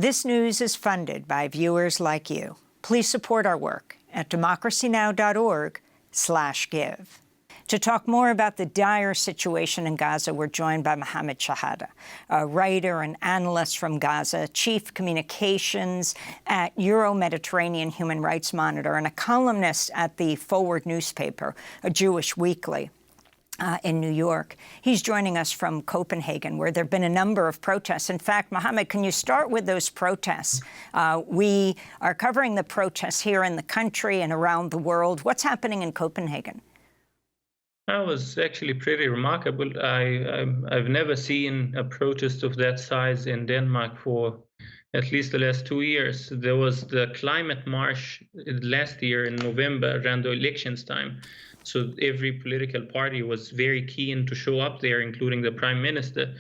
This news is funded by viewers like you. Please support our work at democracynow.org/give. To talk more about the dire situation in Gaza, we're joined by Muhammad Shehada, a writer and analyst from Gaza, chief communications at Euro-Mediterranean Human Rights Monitor, and a columnist at the Forward newspaper, a Jewish weekly in New York. He's joining us from Copenhagen, where there have been a number of protests. In fact, Mohammed, can you start with those protests? We are covering the protests here in the country and around the world. What's happening in Copenhagen? That was actually pretty remarkable. I've never seen a protest of that size in Denmark for at least the last 2 years. There was the climate march last year in November around the elections time. So every political party was very keen to show up there, including the prime minister.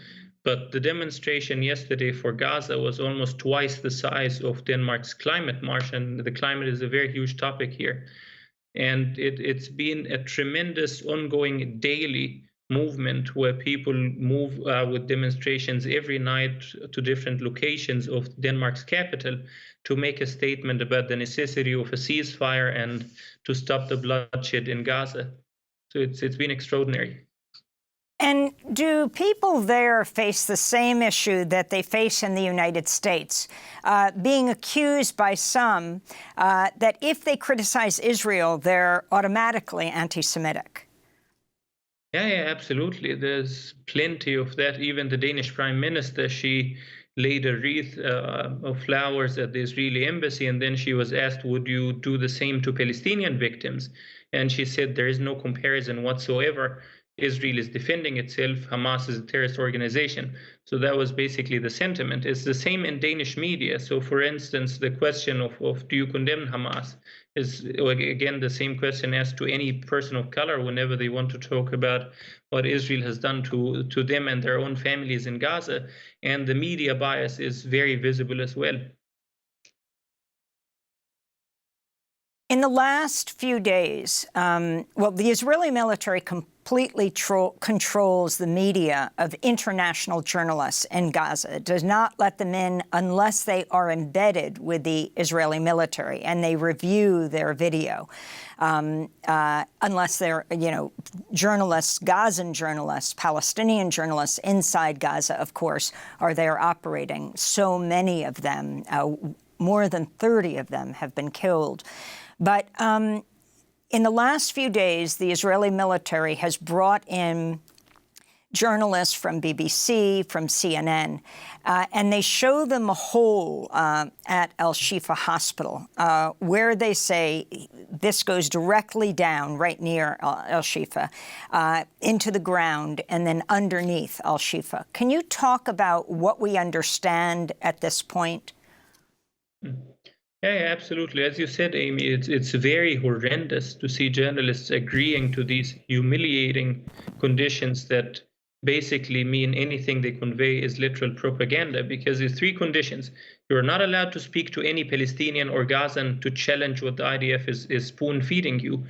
But the demonstration yesterday for Gaza was almost twice the size of Denmark's climate march, and the climate is a very huge topic here. And it's been a tremendous ongoing daily movement where people move with demonstrations every night to different locations of Denmark's capital to make a statement about the necessity of a ceasefire and to stop the bloodshed in Gaza. So it's been extraordinary. And do people there face the same issue that they face in the United States, being accused by some that if they criticize Israel, they're automatically anti-Semitic? Yeah, absolutely. There's plenty of that. Even the Danish prime minister, she laid a wreath of flowers at the Israeli embassy, and then she was asked, would you do the same to Palestinian victims? And she said there is no comparison whatsoever. Israel is defending itself. Hamas is a terrorist organization. So that was basically the sentiment. It's the same in Danish media. So, for instance, the question of do you condemn Hamas is, again, the same question asked to any person of color whenever they want to talk about what Israel has done to them and their own families in Gaza. And the media bias is very visible as well. In the last few days, the Israeli military completely controls the media of international journalists in Gaza. It does not let them in unless they are embedded with the Israeli military and they review their video. Unless they're, journalists, Gazan journalists, Palestinian journalists inside Gaza, of course, are there operating. So many of them, more than 30 of them, have been killed. But in the last few days, the Israeli military has brought in journalists from BBC, from CNN, and they show them a hole at Al-Shifa Hospital, where they say this goes directly down right near Al-Shifa into the ground and then underneath Al-Shifa. Can you talk about what we understand at this point? Yeah, absolutely. As you said, Amy, it's very horrendous to see journalists agreeing to these humiliating conditions that basically mean anything they convey is literal propaganda, because there's 3 conditions. You're not allowed to speak to any Palestinian or Gazan to challenge what the IDF is spoon-feeding you.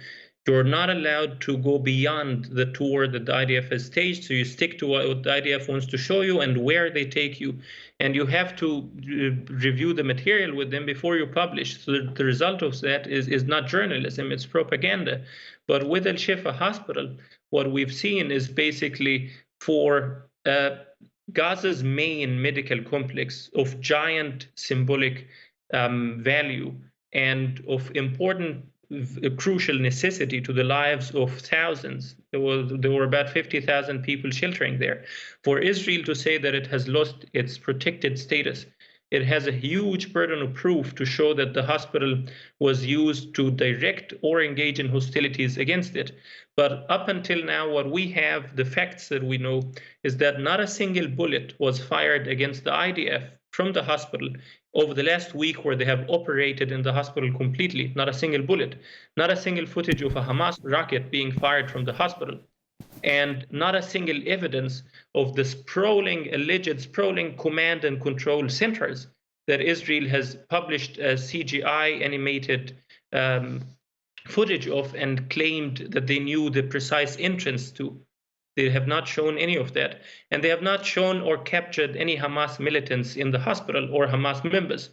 You're not allowed to go beyond the tour that the IDF has staged, so you stick to what the IDF wants to show you and where they take you. And you have to review the material with them before you publish. So the result of that is not journalism, it's propaganda. But with Al-Shifa Hospital, what we've seen is basically for Gaza's main medical complex of giant symbolic value and of important crucial necessity to the lives of thousands. There were about 50,000 people sheltering there. For Israel to say that it has lost its protected status, it has a huge burden of proof to show that the hospital was used to direct or engage in hostilities against it. But up until now, what we have, the facts that we know, is that not a single bullet was fired against the IDF from the hospital over the last week, where they have operated in the hospital completely. Not a single bullet, not a single footage of a Hamas rocket being fired from the hospital, and not a single evidence of the alleged sprawling command and control centers that Israel has published as CGI animated footage of and claimed that they knew the precise entrance to. They have not shown any of that. And they have not shown or captured any Hamas militants in the hospital or Hamas members.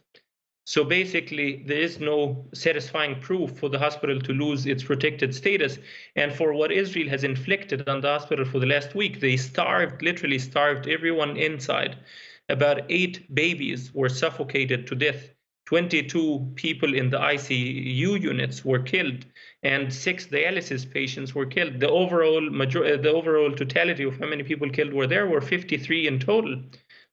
So basically, there is no satisfying proof for the hospital to lose its protected status. And for what Israel has inflicted on the hospital for the last week, they literally starved everyone inside. About 8 babies were suffocated to death. 22 people in the ICU units were killed, and 6 dialysis patients were killed. The overall totality of how many people killed were 53 in total.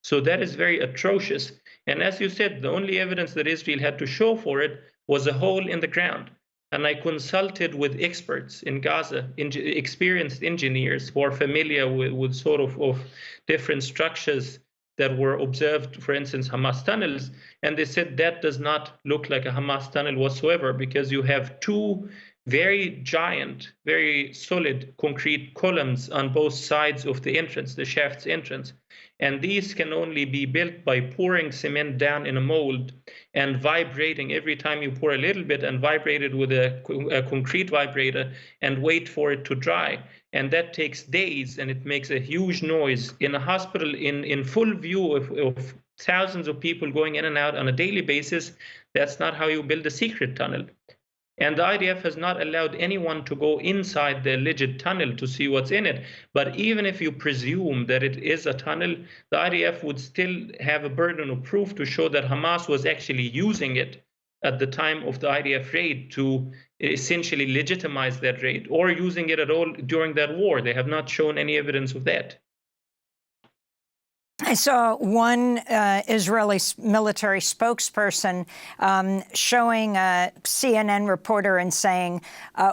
So that is very atrocious. And as you said, the only evidence that Israel had to show for it was a hole in the ground. And I consulted with experts in Gaza, experienced engineers who are familiar with sort of different structures that were observed, for instance, Hamas tunnels. And they said that does not look like a Hamas tunnel whatsoever, because you have 2 very giant, very solid concrete columns on both sides of the entrance, the shaft's entrance. And these can only be built by pouring cement down in a mold and vibrating every time you pour a little bit, and vibrate it with a concrete vibrator and wait for it to dry. And that takes days, and it makes a huge noise in a hospital in full view of thousands of people going in and out on a daily basis. That's not how you build a secret tunnel. And the IDF has not allowed anyone to go inside the alleged tunnel to see what's in it. But even if you presume that it is a tunnel, the IDF would still have a burden of proof to show that Hamas was actually using it at the time of the IDF raid to essentially legitimize that raid, or using it at all during that war. They have not shown any evidence of that. I saw one Israeli military spokesperson showing a CNN reporter and saying,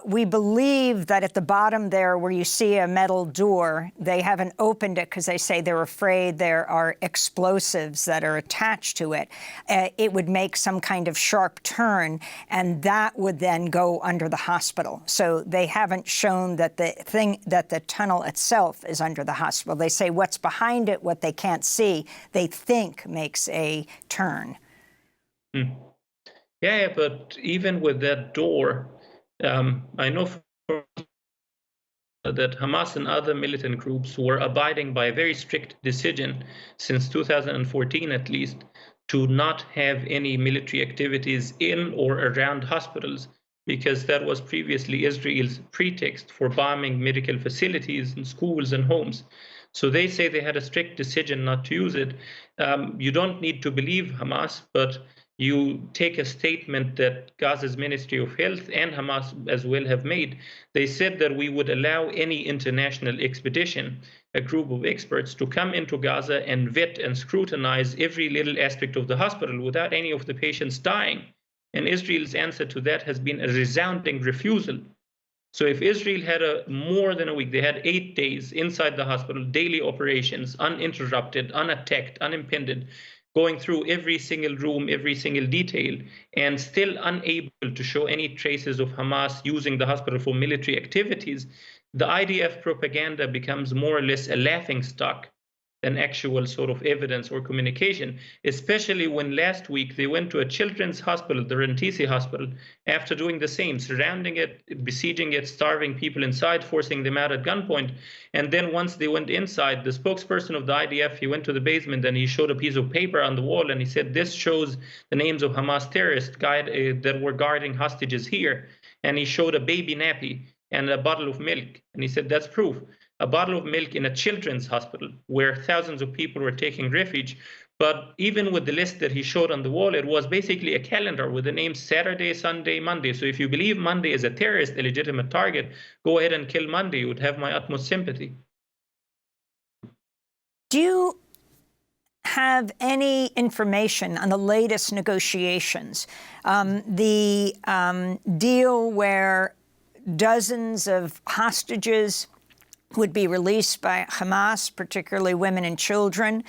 we believe that at the bottom there where you see a metal door, they haven't opened it because they say they're afraid there are explosives that are attached to it. It would make some kind of sharp turn, and that would then go under the hospital. So they haven't shown that the tunnel itself is under the hospital. They say what's behind it, what they can't see, they think makes a turn. Yeah, but even with that door, I know that Hamas and other militant groups were abiding by a very strict decision since 2014 at least to not have any military activities in or around hospitals, because that was previously Israel's pretext for bombing medical facilities and schools and homes. So they say they had a strict decision not to use it. You don't need to believe Hamas, but you take a statement that Gaza's Ministry of Health and Hamas as well have made. They said that we would allow any international expedition, a group of experts, to come into Gaza and vet and scrutinize every little aspect of the hospital without any of the patients dying. And Israel's answer to that has been a resounding refusal. So if Israel had more than a week, they had 8 days inside the hospital, daily operations, uninterrupted, unattacked, unimpeded, going through every single room, every single detail, and still unable to show any traces of Hamas using the hospital for military activities, the IDF propaganda becomes more or less a laughingstock than actual sort of evidence or communication, especially when last week they went to a children's hospital, the Rantisi hospital, after doing the same, surrounding it, besieging it, starving people inside, forcing them out at gunpoint. And then once they went inside, the spokesperson of the IDF, he went to the basement and he showed a piece of paper on the wall and he said, this shows the names of Hamas terrorists that were guarding hostages here. And he showed a baby nappy and a bottle of milk. And he said, that's proof. A bottle of milk in a children's hospital where thousands of people were taking refuge. But even with the list that he showed on the wall, it was basically a calendar with the names Saturday, Sunday, Monday. So if you believe Monday is a terrorist, a legitimate target, go ahead and kill Monday. You would have my utmost sympathy. Do you have any information on the latest negotiations? The deal where dozens of hostages would be released by Hamas, particularly women and children.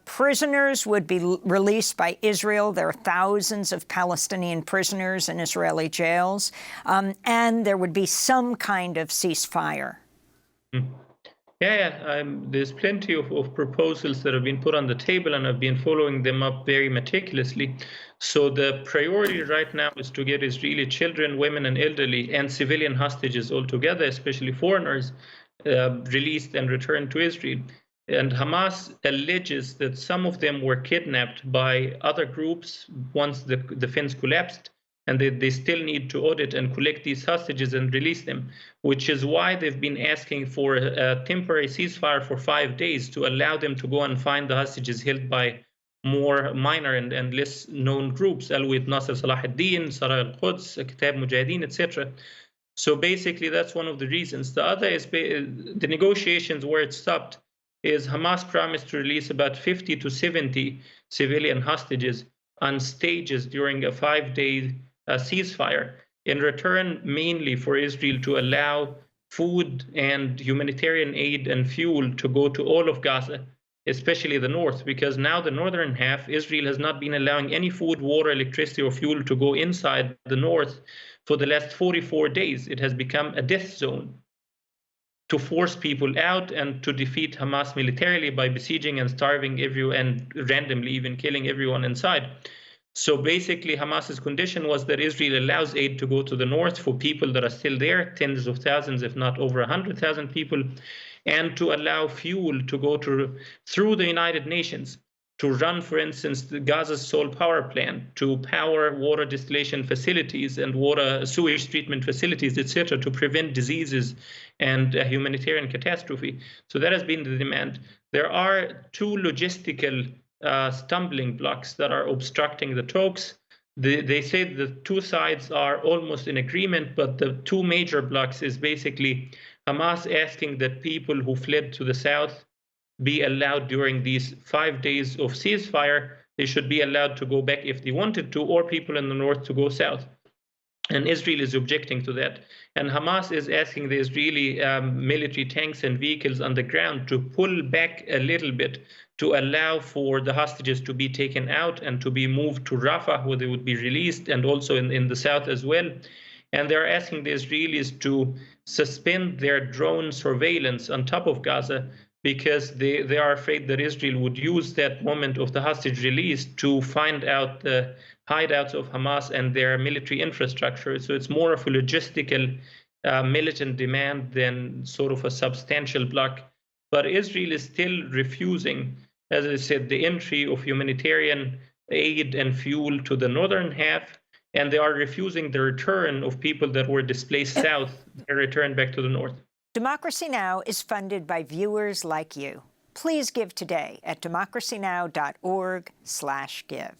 Prisoners would be released by Israel. There are thousands of Palestinian prisoners in Israeli jails. And there would be some kind of ceasefire. There's plenty of proposals that have been put on the table, and I've been following them up very meticulously. So the priority right now is to get Israeli children, women, and elderly, and civilian hostages all together, especially foreigners, released and returned to Israel. And Hamas alleges that some of them were kidnapped by other groups once the fence collapsed, and they still need to audit and collect these hostages and release them, which is why they've been asking for a temporary ceasefire for 5 days to allow them to go and find the hostages held by more minor and less known groups, Alawit Nasser Salah ad-Din, Saraya al-Quds, Kitab Mujahideen, etc. So basically, that's one of the reasons. The other is the negotiations where it stopped is Hamas promised to release about 50 to 70 civilian hostages on stages during a 5-day ceasefire, in return mainly for Israel to allow food and humanitarian aid and fuel to go to all of Gaza, especially the north, because now the northern half, Israel has not been allowing any food, water, electricity, or fuel to go inside the north for the last 44 days. It has become a death zone to force people out and to defeat Hamas militarily by besieging and starving everyone and randomly even killing everyone inside. So basically, Hamas's condition was that Israel allows aid to go to the north for people that are still there, tens of thousands, if not over 100,000 people, and to allow fuel to go through the United Nations to run, for instance, Gaza's sole power plant, to power water distillation facilities and water sewage treatment facilities, etc., to prevent diseases and a humanitarian catastrophe. So that has been the demand. There are two logistical stumbling blocks that are obstructing the talks. They say the two sides are almost in agreement, but the two major blocks is basically Hamas asking that people who fled to the south be allowed during these 5 days of ceasefire. They should be allowed to go back if they wanted to, or people in the north to go south. And Israel is objecting to that. And Hamas is asking the Israeli military tanks and vehicles on the ground to pull back a little bit to allow for the hostages to be taken out and to be moved to Rafah, where they would be released, and also in the south as well. And they're asking the Israelis to suspend their drone surveillance on top of Gaza, because they are afraid that Israel would use that moment of the hostage release to find out the hideouts of Hamas and their military infrastructure. So it's more of a logistical militant demand than sort of a substantial block. But Israel is still refusing, as I said, the entry of humanitarian aid and fuel to the northern half, and they are refusing the return of people that were displaced south, their return back to the north. Democracy Now! Is funded by viewers like you. Please give today at democracynow.org/give.